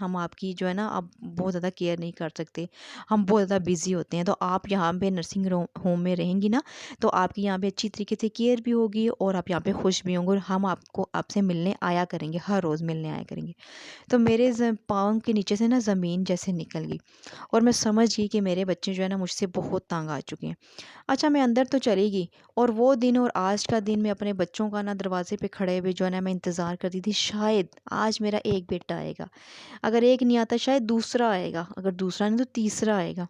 ہم آپ کی جو ہے نا اب بہت زیادہ کیئر نہیں کر سکتے، ہم بہت زیادہ بزی ہوتے ہیں، تو آپ یہاں پہ نرسنگ ہوم میں رہیں گی نا تو آپ کی یہاں پہ اچھی طریقے سے کیئر بھی ہوگی اور آپ یہاں پہ خوش بھی ہوں گے، اور ہم آپ سے ملنے آیا کریں گے، ہر روز ملنے آیا کریں گے۔ تو میرے پاؤں کے نیچے سے نا زمین جیسے نکل گئی، اور میں سمجھ گئی کہ میرے بچے جو ہے نا مجھ سے بہت تنگ آ چکے ہیں۔ اچھا میں اندر تو چلی گئی، اور وہ دن اور آج کا دن میں اپنے بچوں کا نا دروازے پہ کھڑے ہوئے جو ہے نا میں انتظار کرتی تھی، شاید آج میرا ایک بیٹا آئے گا، اگر ایک نہیں آتا شاید دوسرا آئے گا، اگر دوسرا نہیں تو تیسرا آئے گا۔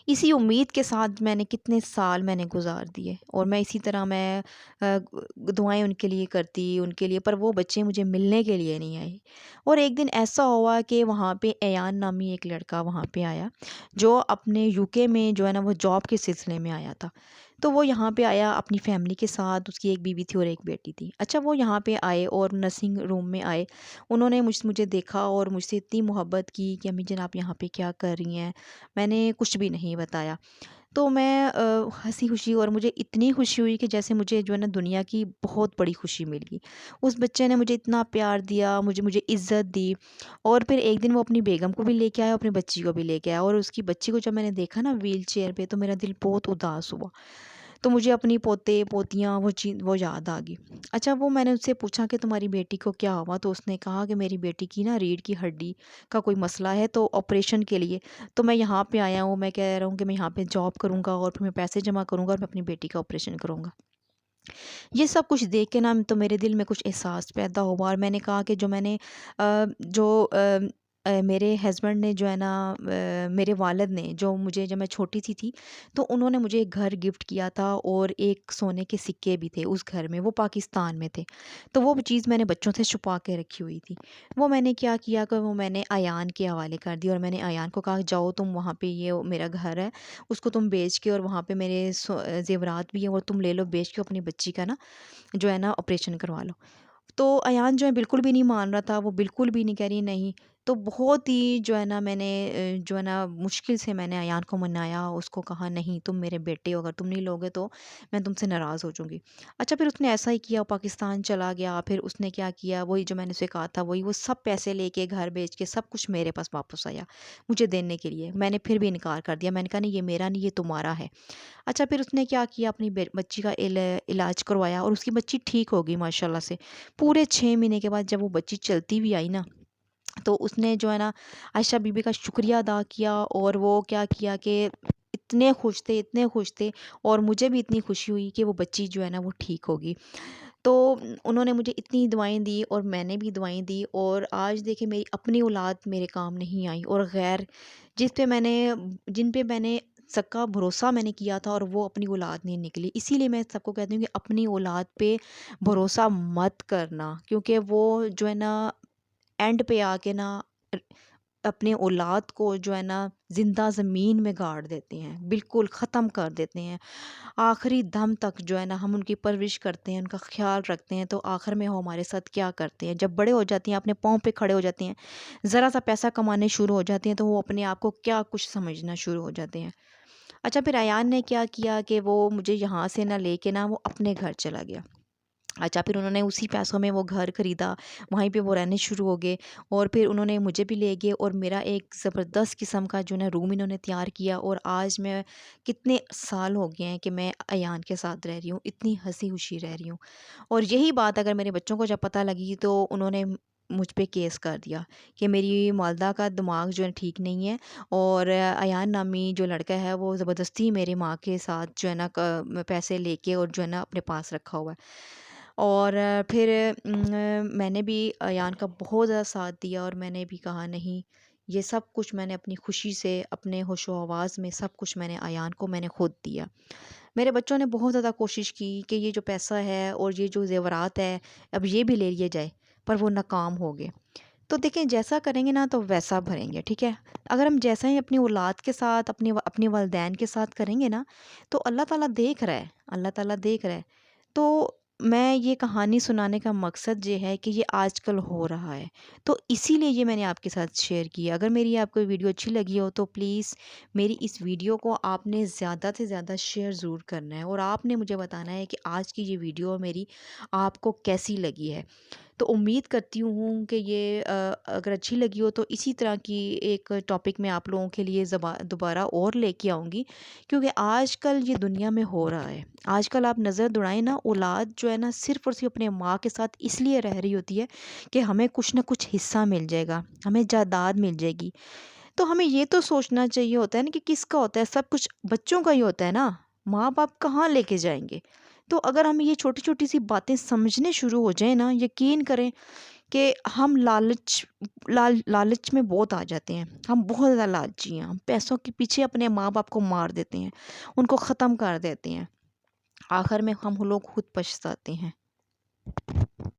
اسی امید کے ساتھ میں نے کتنے سال میں نے گزار دیے، اور میں اسی طرح میں دعائیں ان کے لیے کرتی ان کے لیے، پر وہ بچے مجھے ملنے کے لیے نہیں آئے۔ اور ایک دن ایسا ہوا کہ وہاں پہ ایان نامی ایک لڑکا وہاں پہ آیا، جو اپنے UK میں جو ہے نا وہ جاب کے سلسلے میں آیا تھا۔ تو وہ یہاں پہ آیا اپنی فیملی کے ساتھ، اس کی ایک بیوی تھی اور ایک بیٹی تھی۔ اچھا وہ یہاں پہ آئے اور نرسنگ روم میں آئے، انہوں نے مجھے دیکھا اور مجھ سے اتنی محبت کی کہ امی جان آپ یہاں پہ کیا کر رہی ہیں؟ میں نے کچھ بھی نہیں بتایا۔ تو میں ہنسی خوشی، اور مجھے اتنی خوشی ہوئی کہ جیسے مجھے جو ہے نا دنیا کی بہت بڑی خوشی مل گئی۔ اس بچے نے مجھے اتنا پیار دیا، مجھے عزت دی، اور پھر ایک دن وہ اپنی بیگم کو بھی لے کے آیا، اپنی بچی کو بھی لے کے آیا، اور اس کی بچی کو جب میں نے دیکھا نا ویل چیئر پہ تو میرا دل بہت اداس ہوا۔ تو مجھے اپنی پوتے پوتیاں وہ یاد آ گئی۔ اچھا وہ میں نے اس سے پوچھا کہ تمہاری بیٹی کو کیا ہوا؟ تو اس نے کہا کہ میری بیٹی کی نا ریڑھ کی ہڈی کا کوئی مسئلہ ہے، تو آپریشن کے لیے تو میں یہاں پہ آیا ہوں، میں کہہ رہا ہوں کہ میں یہاں پہ جاب کروں گا اور پھر میں پیسے جمع کروں گا اور میں اپنی بیٹی کا آپریشن کروں گا۔ یہ سب کچھ دیکھ کے نا تو میرے دل میں کچھ احساس پیدا ہوا، اور میں نے کہا کہ جو میں نے جو میرے ہسبینڈ نے جو ہے نا میرے والد نے جو مجھے جب میں چھوٹی سی تھی تو انہوں نے مجھے ایک گھر گفٹ کیا تھا، اور ایک سونے کے سکے بھی تھے اس گھر میں، وہ پاکستان میں تھے۔ تو وہ چیز میں نے بچوں سے چھپا کے رکھی ہوئی تھی۔ وہ میں نے کیا کیا کہ وہ میں نے ایان کے حوالے کر دی، اور میں نے ایان کو کہا جاؤ تم وہاں پہ، یہ میرا گھر ہے اس کو تم بیچ کے، اور وہاں پہ میرے زیورات بھی ہیں اور تم لے لو بیچ کے، اپنی بچی کا نا جو ہے نا آپریشن کروا لو۔ تو ایان جو ہے بالکل بھی نہیں مان رہا تھا، وہ بالکل بھی نہیں، کہہ رہی نہیں۔ تو بہت ہی جو ہے نا میں نے جو ہے نا مشکل سے میں نے ایان کو منایا، اس کو کہا نہیں تم میرے بیٹے ہو، اگر تم نہیں لوگے تو میں تم سے ناراض ہو جاؤں گی۔ اچھا پھر اس نے ایسا ہی کیا، پاکستان چلا گیا، پھر اس نے کیا کیا، وہی جو میں نے اسے کہا تھا وہی، وہ سب پیسے لے کے گھر بیچ کے سب کچھ میرے پاس واپس آیا مجھے دینے کے لیے۔ میں نے پھر بھی انکار کر دیا، میں نے کہا نہیں یہ میرا نہیں، یہ تمہارا ہے۔ اچھا پھر اس نے کیا کیا، اپنی بچی کا علاج کروایا، اور اس کی بچی ٹھیک ہو گئی ماشاءاللہ سے۔ پورے 6 مہینے کے بعد جب وہ بچی چلتی بھی آئی نا تو اس نے جو ہے نا عائشہ بی بی کا شکریہ ادا کیا، اور وہ کیا کیا کہ اتنے خوش تھے اتنے خوش تھے، اور مجھے بھی اتنی خوشی ہوئی کہ وہ بچی جو ہے نا وہ ٹھیک ہوگی۔ تو انہوں نے مجھے اتنی دعائیں دی اور میں نے بھی دعائیں دی، اور آج دیکھیں میری اپنی اولاد میرے کام نہیں آئی، اور غیر جن پہ میں نے سکا بھروسہ میں نے کیا تھا، اور وہ اپنی اولاد نہیں نکلی۔ اسی لیے میں سب کو کہتی ہوں کہ اپنی اولاد پہ بھروسہ مت کرنا، کیونکہ وہ جو ہے نا اینڈ پہ آ کے نا اپنے اولاد کو جو ہے نا زندہ زمین میں گاڑ دیتے ہیں، بالکل ختم کر دیتے ہیں۔ آخری دم تک جو ہے نا ہم ان کی پرورش کرتے ہیں، ان کا خیال رکھتے ہیں، تو آخر میں وہ ہمارے ساتھ کیا کرتے ہیں؟ جب بڑے ہو جاتے ہیں، اپنے پاؤں پہ کھڑے ہو جاتے ہیں، ذرا سا پیسہ کمانے شروع ہو جاتے ہیں، تو وہ اپنے آپ کو کیا کچھ سمجھنا شروع ہو جاتے ہیں۔ اچھا پھر ایان نے کیا کیا کہ وہ مجھے یہاں سے نہ لے کے نا وہ اپنے گھر چلا گیا۔ اچھا پھر انہوں نے اسی پیسوں میں وہ گھر خریدا، وہیں پہ وہ رہنے شروع ہو گئے، اور پھر انہوں نے مجھے بھی لے گئے، اور میرا ایک زبردست قسم کا جو ہے نا روم انہوں نے تیار کیا، اور آج میں کتنے سال ہو گئے ہیں کہ میں ایان کے ساتھ رہ رہی ہوں، اتنی ہنسی خوشی رہ رہی ہوں۔ اور یہی بات اگر میرے بچوں کو جب پتہ لگی تو انہوں نے مجھ پہ کیس کر دیا کہ میری والدہ کا دماغ جو ہے ٹھیک نہیں ہے، اور ایان نامی جو لڑکا ہے وہ زبردستی میرے ماں کے ساتھ جو ہے نا پیسے لے کے اور جو ہے نا اپنے پاس رکھا ہوا ہے۔ اور پھر میں نے بھی ایان کا بہت زیادہ ساتھ دیا، اور میں نے بھی کہا نہیں یہ سب کچھ میں نے اپنی خوشی سے، اپنے ہوش و حواس میں سب کچھ میں نے ایان کو میں نے خود دیا۔ میرے بچوں نے بہت زیادہ کوشش کی کہ یہ جو پیسہ ہے اور یہ جو زیورات ہے اب یہ بھی لے لیے جائے، پر وہ ناکام ہو گئے۔ تو دیکھیں جیسا کریں گے نا تو ویسا بھریں گے، ٹھیک ہے؟ اگر ہم جیسا ہی اپنی اولاد کے ساتھ، اپنے والدین کے ساتھ کریں گے نا تو اللہ تعالیٰ دیکھ رہا ہے، اللہ تعالیٰ دیکھ رہا ہے۔ تو میں یہ کہانی سنانے کا مقصد یہ ہے کہ یہ آج کل ہو رہا ہے، تو اسی لیے یہ میں نے آپ کے ساتھ شیئر کیا۔ اگر میری آپ کو ویڈیو اچھی لگی ہو تو پلیز میری اس ویڈیو کو آپ نے زیادہ سے زیادہ شیئر ضرور کرنا ہے، اور آپ نے مجھے بتانا ہے کہ آج کی یہ ویڈیو میری آپ کو کیسی لگی ہے۔ تو امید کرتی ہوں کہ یہ اگر اچھی لگی ہو تو اسی طرح کی ایک ٹاپک میں آپ لوگوں کے لیے دوبارہ اور لے کے آؤں گی، کیونکہ آج کل یہ دنیا میں ہو رہا ہے۔ آج کل آپ نظر دوڑائیں نا، اولاد جو ہے نا صرف اور صرف اپنے ماں کے ساتھ اس لیے رہ رہی ہوتی ہے کہ ہمیں کچھ نہ کچھ حصہ مل جائے گا، ہمیں جائیداد مل جائے گی۔ تو ہمیں یہ تو سوچنا چاہیے ہوتا ہے نا کہ کس کا ہوتا ہے، سب کچھ بچوں کا ہی ہوتا ہے نا، ماں باپ کہاں لے کے جائیں گے؟ تو اگر ہم یہ چھوٹی چھوٹی سی باتیں سمجھنے شروع ہو جائیں نا، یقین کریں کہ ہم لالچ میں بہت آ جاتے ہیں، ہم بہت زیادہ لالچی ہیں، ہم پیسوں کے پیچھے اپنے ماں باپ کو مار دیتے ہیں، ان کو ختم کر دیتے ہیں، آخر میں ہم لوگ خود پچھتاتے ہیں۔